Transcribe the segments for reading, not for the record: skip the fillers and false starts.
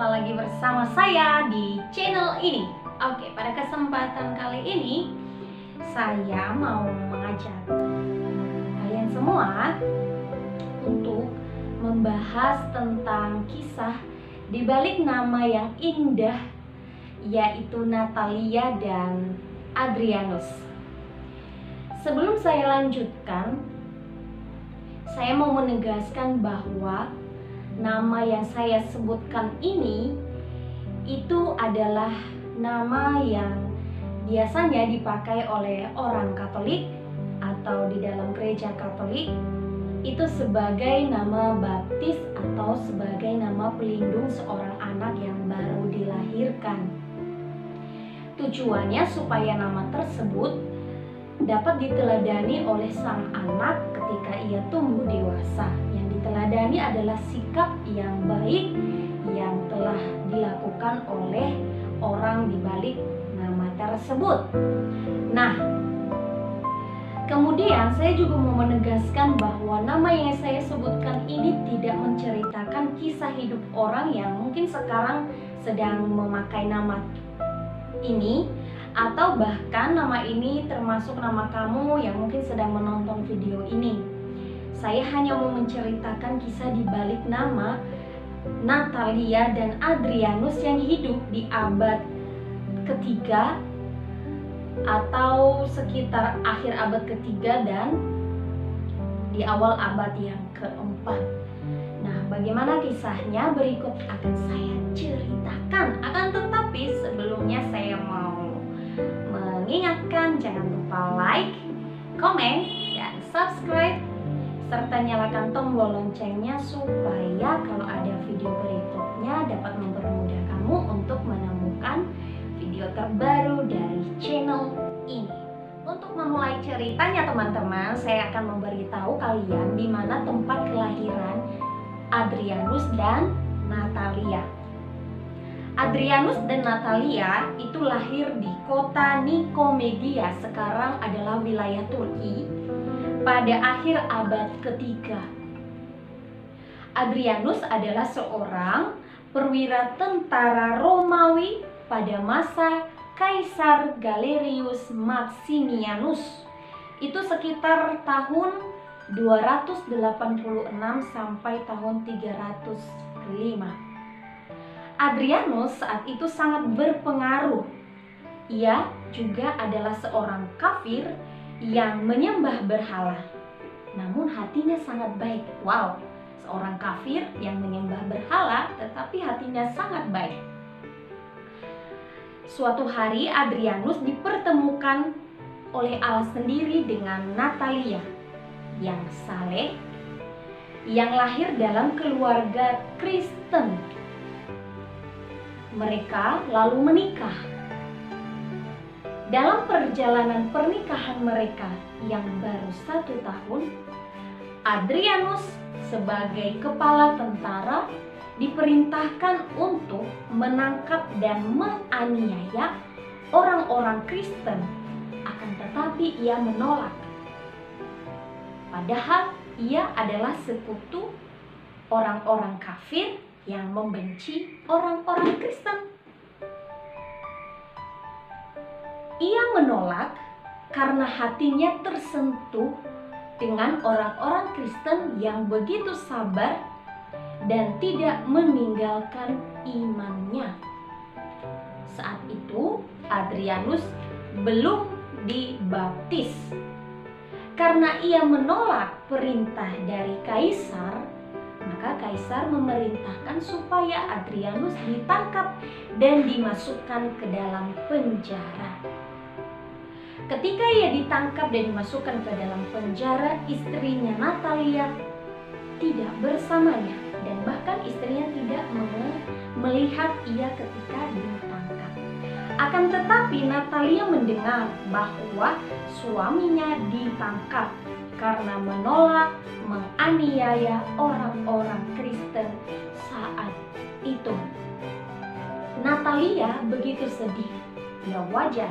jumpa lagi bersama saya di channel ini. Oke, pada kesempatan kali ini saya mau mengajak kalian semua untuk membahas tentang kisah di balik nama yang indah, yaitu Natalia dan Adrianus. Sebelum saya lanjutkan, saya mau menegaskan bahwa nama yang saya sebutkan ini itu adalah nama yang biasanya dipakai oleh orang Katolik atau di dalam gereja Katolik itu sebagai nama baptis atau sebagai nama pelindung seorang anak yang baru dilahirkan. Tujuannya supaya nama tersebut dapat diteladani oleh sang anak ketika ia tumbuh dewasa. Teladani adalah sikap yang baik yang telah dilakukan oleh orang di balik nama tersebut. Nah, kemudian saya juga mau menegaskan bahwa nama yang saya sebutkan ini tidak menceritakan kisah hidup orang yang mungkin sekarang sedang memakai nama ini, atau bahkan nama ini termasuk nama kamu yang mungkin sedang menonton video ini. Saya hanya mau menceritakan kisah di balik nama Natalia dan Adrianus yang hidup di abad ketiga atau sekitar akhir abad ketiga dan di awal abad yang keempat. Nah, bagaimana kisahnya berikut akan saya ceritakan. Akan tetapi sebelumnya saya mau mengingatkan jangan lupa like, komen, dan subscribe serta nyalakan tombol loncengnya supaya kalau ada video berikutnya dapat mempermudah kamu untuk menemukan video terbaru dari channel ini. Untuk memulai ceritanya teman-teman, saya akan memberitahu kalian di mana tempat kelahiran Adrianus dan Natalia. Adrianus dan Natalia itu lahir di kota Nikomedia, sekarang adalah wilayah Turki, pada akhir abad ketiga. Adrianus adalah seorang perwira tentara Romawi pada masa Kaisar Galerius Maximianus. Itu sekitar tahun 286 sampai tahun 305. Adrianus saat itu sangat berpengaruh. Ia juga adalah seorang kafir yang menyembah berhala, namun hatinya sangat baik. Wow, seorang kafir yang menyembah berhala tetapi hatinya sangat baik. Suatu hari Adrianus dipertemukan oleh Allah sendiri dengan Natalia yang saleh, yang lahir dalam keluarga Kristen. Mereka lalu menikah. Dalam perjalanan pernikahan mereka yang baru 1 tahun, Adrianus sebagai kepala tentara diperintahkan untuk menangkap dan menganiaya orang-orang Kristen. Akan tetapi ia menolak. Padahal ia adalah sekutu orang-orang kafir yang membenci orang-orang Kristen. Ia menolak karena hatinya tersentuh dengan orang-orang Kristen yang begitu sabar dan tidak meninggalkan imannya. Saat itu Adrianus belum dibaptis. Karena ia menolak perintah dari kaisar, maka kaisar memerintahkan supaya Adrianus ditangkap dan dimasukkan ke dalam penjara. Ketika ia ditangkap dan dimasukkan ke dalam penjara, istrinya Natalia tidak bersamanya dan bahkan istrinya tidak melihat ia ketika ditangkap. Akan tetapi Natalia mendengar bahwa suaminya ditangkap karena menolak menganiaya orang-orang Kristen saat itu. Natalia begitu sedih. Ya wajar,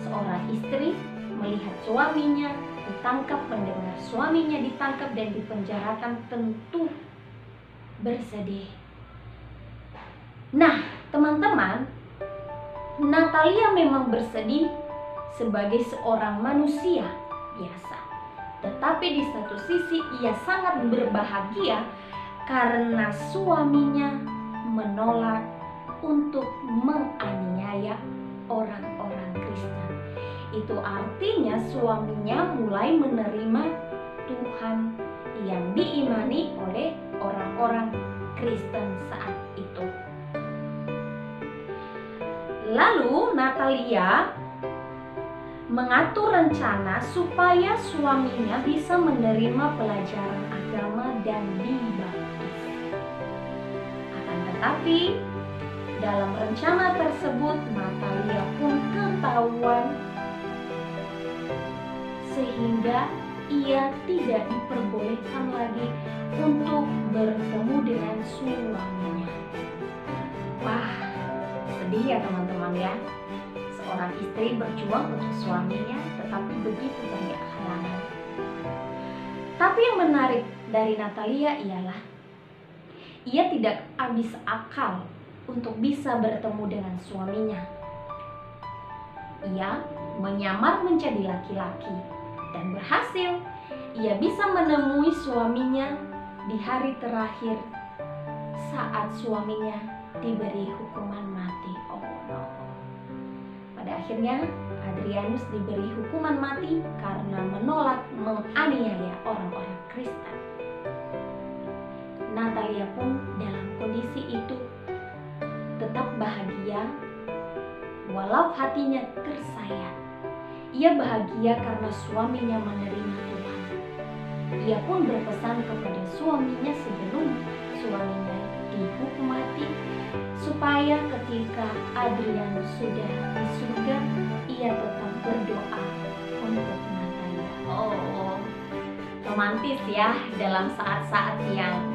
seorang istri melihat suaminya ditangkap, mendengar suaminya ditangkap dan dipenjarakan tentu bersedih. Nah, teman-teman, Natalia memang bersedih sebagai seorang manusia biasa. Tetapi di satu sisi ia sangat berbahagia karena suaminya menolak untuk menganiaya orang-orang Kristen. Itu artinya suaminya mulai menerima Tuhan yang diimani oleh orang-orang Kristen saat itu. Lalu Natalia mengatur rencana supaya suaminya bisa menerima pelajaran agama dan dibaptis. Akan tetapi dalam rencana tersebut Natalia pun ketahuan sehingga ia tidak diperbolehkan lagi untuk bertemu dengan suaminya. Wah, sedih ya teman-teman ya. Seorang istri berjuang untuk suaminya, tetapi begitu banyak halangan. Tapi yang menarik dari Natalia ialah ia tidak habis akal untuk bisa bertemu dengan suaminya. Ia menyamar menjadi laki-laki dan berhasil. Ia bisa menemui suaminya di hari terakhir saat suaminya diberi hukuman mati. Oh no. Pada akhirnya Adrianus diberi hukuman mati karena menolak menganiaya orang-orang Kristen. Natalia pun dalam kondisi itu tetap bahagia walau hatinya tersayat. Ia bahagia karena suaminya menerima Tuhan. Ia pun berpesan kepada suaminya sebelum suaminya dihukum mati supaya ketika Adrianus sudah di surga, ia tetap berdoa untuk Natalia. Oh, romantis ya, dalam saat-saat yang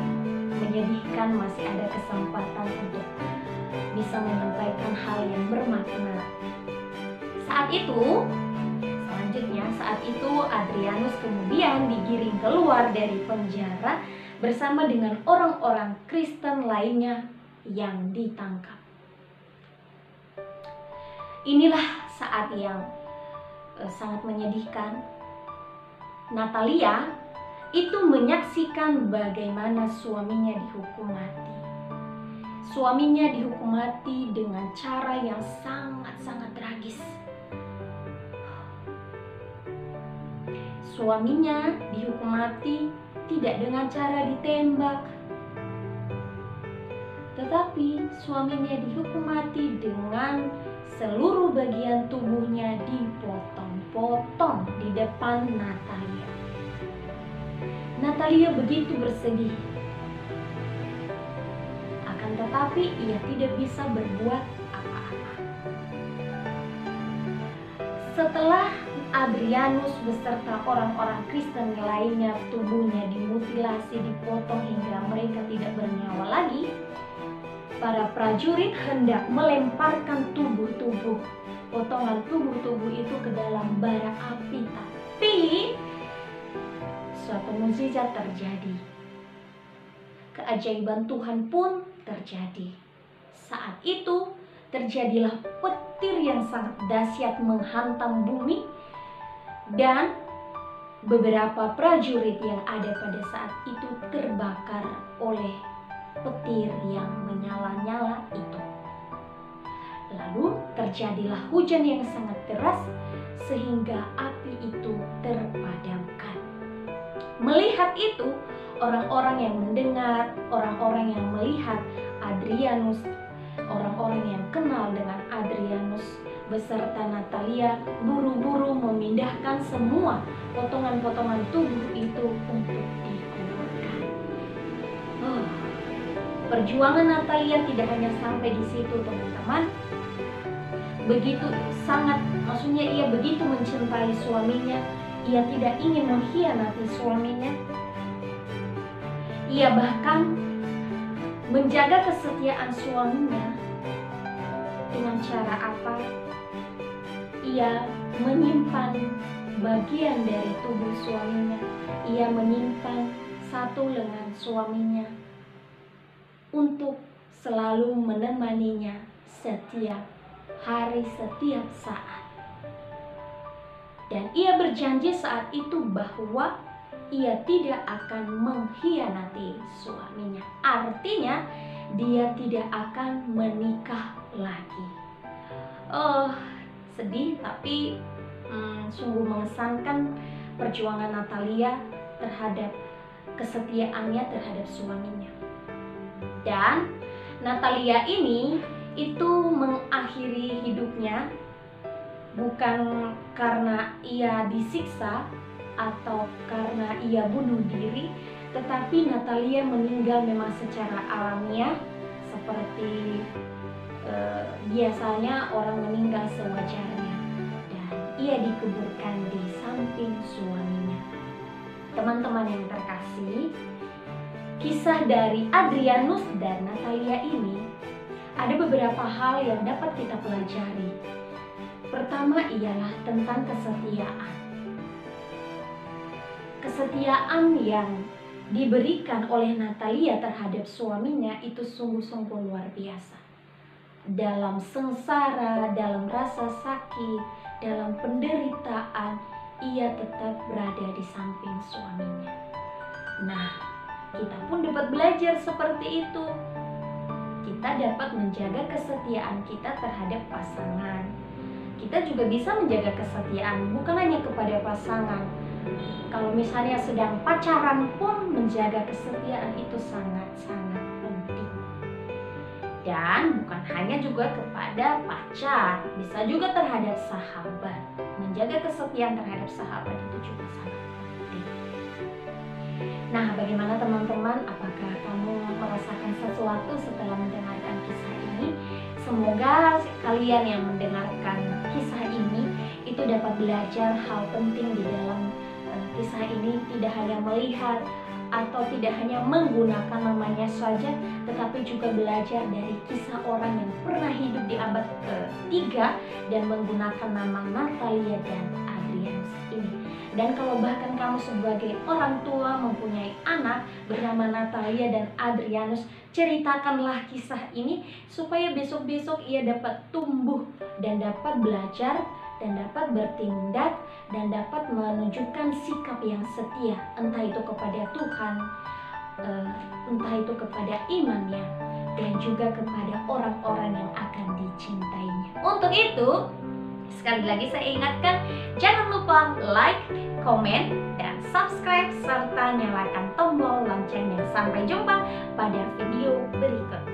menyedihkan masih ada kesempatan untuk bisa menyampaikan hal yang bermakna. Saat itu Adrianus kemudian digiring keluar dari penjara bersama dengan orang-orang Kristen lainnya yang ditangkap. Inilah saat yang sangat menyedihkan. Natalia itu menyaksikan bagaimana suaminya dihukum mati. Suaminya dihukum mati dengan cara yang sangat-sangat tragis. Suaminya dihukum mati tidak dengan cara ditembak, tetapi suaminya dihukum mati dengan seluruh bagian tubuhnya dipotong-potong di depan Natalia. Natalia begitu bersedih. Akan tetapi ia tidak bisa berbuat apa-apa. Setelah Adrianus beserta orang-orang Kristen lainnya tubuhnya dimutilasi, dipotong hingga mereka tidak bernyawa lagi, para prajurit hendak melemparkan potongan tubuh itu ke dalam bara api. Tapi suatu mukjizat terjadi. Keajaiban Tuhan pun terjadi. Saat itu terjadilah petir yang sangat dahsyat menghantam bumi, dan beberapa prajurit yang ada pada saat itu terbakar oleh petir yang menyala-nyala itu. Lalu terjadilah hujan yang sangat deras sehingga api itu terpadamkan. Melihat itu, orang-orang yang mendengar, orang-orang yang melihat Adrianus, orang-orang yang kenal dengan Adrianus beserta Natalia buru-buru memindahkan semua potongan-potongan tubuh itu untuk dikuburkan. Perjuangan Natalia tidak hanya sampai di situ, teman-teman. Ia begitu mencintai suaminya, ia tidak ingin mengkhianati suaminya. Ia bahkan menjaga kesetiaan suaminya dengan cara apa? Ia menyimpan bagian dari tubuh suaminya. Ia menyimpan satu lengan suaminya untuk selalu menemaninya setiap hari, setiap saat. Dan ia berjanji saat itu bahwa ia tidak akan mengkhianati suaminya. Artinya dia tidak akan menikah lagi. Sedih tapi sungguh mengesankan perjuangan Natalia terhadap kesetiaannya terhadap suaminya. Dan Natalia ini itu mengakhiri hidupnya bukan karena ia disiksa atau karena ia bunuh diri, tetapi Natalia meninggal memang secara alamiah seperti biasanya orang meninggal sewajarnya, dan ia dikuburkan di samping suaminya. Teman-teman yang terkasih, kisah dari Adrianus dan Natalia ini ada beberapa hal yang dapat kita pelajari. Pertama ialah tentang kesetiaan. Kesetiaan yang diberikan oleh Natalia terhadap suaminya itu sungguh-sungguh luar biasa. Dalam sengsara, dalam rasa sakit, dalam penderitaan, ia tetap berada di samping suaminya. Nah, kita pun dapat belajar seperti itu. Kita dapat menjaga kesetiaan kita terhadap pasangan. Kita juga bisa menjaga kesetiaan bukan hanya kepada pasangan. Kalau misalnya sedang pacaran pun menjaga kesetiaan itu sangat-sangat penting. Dan bukan hanya juga kepada pacar, bisa juga terhadap sahabat. Menjaga kesetiaan terhadap sahabat itu juga sangat penting. Nah, bagaimana teman-teman? Apakah kamu merasakan sesuatu setelah mendengarkan kisah ini? Semoga kalian yang mendengarkan kisah ini itu dapat belajar hal penting di dalam kisah ini, tidak hanya melihat atau tidak hanya menggunakan namanya saja, tetapi juga belajar dari kisah orang yang pernah hidup di abad ke-3 dan menggunakan nama Natalia dan Adrianus ini. Dan kalau bahkan kamu sebagai orang tua mempunyai anak bernama Natalia dan Adrianus, ceritakanlah kisah ini supaya besok-besok ia dapat tumbuh dan dapat belajar dan dapat bertindak dan dapat menunjukkan sikap yang setia, entah itu kepada Tuhan, entah itu kepada imannya, dan juga kepada orang-orang yang akan dicintainya. Untuk itu, sekali lagi saya ingatkan, jangan lupa like, komen, dan subscribe serta nyalakan tombol loncengnya. Sampai jumpa pada video berikutnya.